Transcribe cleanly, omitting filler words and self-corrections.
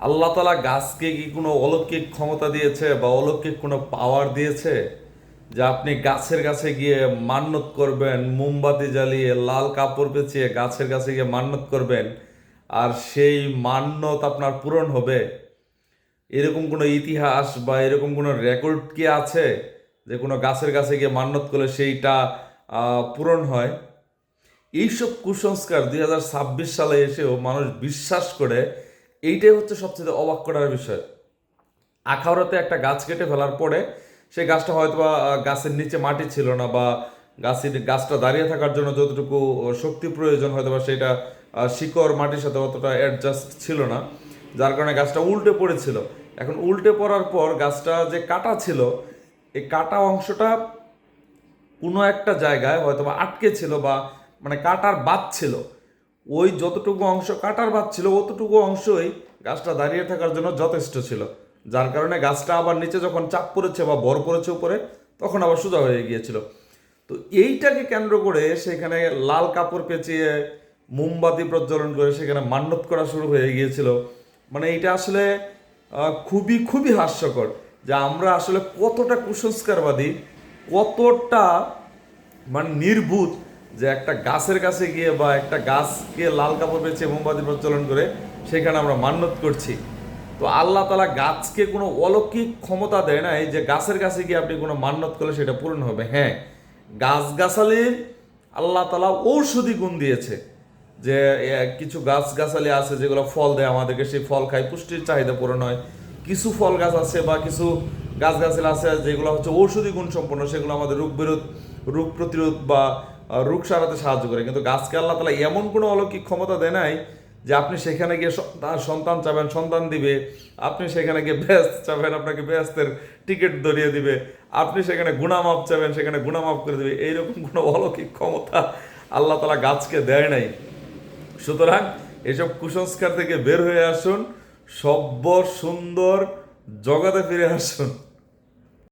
আল্লাহ তাআলা গাছকে কি কোনো অলৌকিক ক্ষমতা দিয়েছে বা অলৌকিক কোনো পাওয়ার দিয়েছে যে আপনি গাছের কাছে গিয়ে মান্নত করবেন, মোমবাতি জ্বালিয়ে লাল কাপড় পেঁচিয়ে গাছের কাছে গিয়ে মান্নত করবেন আর সেই মান্নত আপনার পূরণ হবে? এরকম কোনো ইতিহাস বা এরকম কোনো রেকর্ড কি আছে যে কোনো গাছের কাছে গিয়ে মান্নত করলে সেইটা পূরণ হয়? এইসব কুসংস্কার 2026 সালে এসেও মানুষ বিশ্বাস করে, এইটাই হচ্ছে সবচেয়ে অবাক করার বিষয়। আখাউড়াতে একটা গাছ কেটে ফেলার পরে সেই গাছটা হয়তো বা গাছের নিচে মাটি ছিল না, বা গাছটা দাঁড়িয়ে থাকার জন্য যতটুকু শক্তি প্রয়োজন হয়তো বা সেটা শিকড় মাটির সাথে অতটা অ্যাডজাস্ট ছিল না, যার কারণে গাছটা উল্টে পড়েছিল। এখন উল্টে পড়ার পর গাছটা যে কাটা ছিল, এই কাটা অংশটা কোনো একটা জায়গায় হয়তো বা আটকে ছিল, বা মানে কাটার বাদ ছিল। ওই যতটুকু অংশ কাটার বাদ ছিল অতটুকু অংশই গাছটা দাঁড়িয়ে থাকার জন্য যথেষ্ট ছিল, যার কারণে গাছটা আবার নিচে যখন চাপ পড়েছে বা ভর পড়েছে উপরে, তখন আবার সোজা হয়ে গিয়েছিল। তো এইটাকে কেন্দ্র করে সেখানে লাল কাপড় পেঁচিয়ে মোমবাতি প্রজ্বলন করে সেখানে মান্যত করা শুরু হয়ে গিয়েছিল। মানে এটা আসলে খুবই খুবই হাস্যকর যে আমরা আসলে কতটা কুসংস্কারবাদী, কতটা মানে নির্ভূত, যে একটা গাছের কাছে গিয়ে বা একটা গাছকে লাল কাপড় পেঁচিয়ে মোমবাতি প্রজ্বলন করে সেখানে আমরা মান্যত করছি। তো আল্লাহ তাআলা গাছকে কোনো অলৌকিক ক্ষমতা দেয় না এই যে গাছের কাছে গিয়ে আপনি কোনো মান্যত করলে সেটা পূরণ হবে। হ্যাঁ, গাছগাছালির আল্লাহ তাআলা ঔষধি গুণ দিয়েছে, যে কিছু গাছগাছালি আছে যেগুলো ফল দেয় আমাদেরকে, সেই ফল খাই পুষ্টির চাহিদা পূরণ হয়। কিছু ফল গাছ আছে বা কিছু গাছগাছালি আছে যেগুলো হচ্ছে ঔষধি গুণ সম্পন্ন, সেগুলো আমাদের রোগ প্রতিরোধ বা রোগ সারাতে সাহায্য করে। কিন্তু গাছকে আল্লাহ তাআলা এমন কোনো অলৌকিক ক্ষমতা দেয় নাই যে আপনি সেখানে গিয়ে সন্তান চাবেন সন্তান দিবে, আপনি সেখানে গিয়ে ব্যস্ত চাবেন আপনাকে ব্যস্তের টিকিট ধরিয়ে দিবে, আপনি সেখানে গুণামাপ চাবেন সেখানে গুণামাপ করে দিবে, এইরকম কোনো অলৌকিক ক্ষমতা আল্লাহ তাআলা গাছকে দেয় নাই। সুতরাং এসব কুসংস্কার থেকে বের হয়ে আসুন, সভ্য সুন্দর জগতে ফিরে আসুন।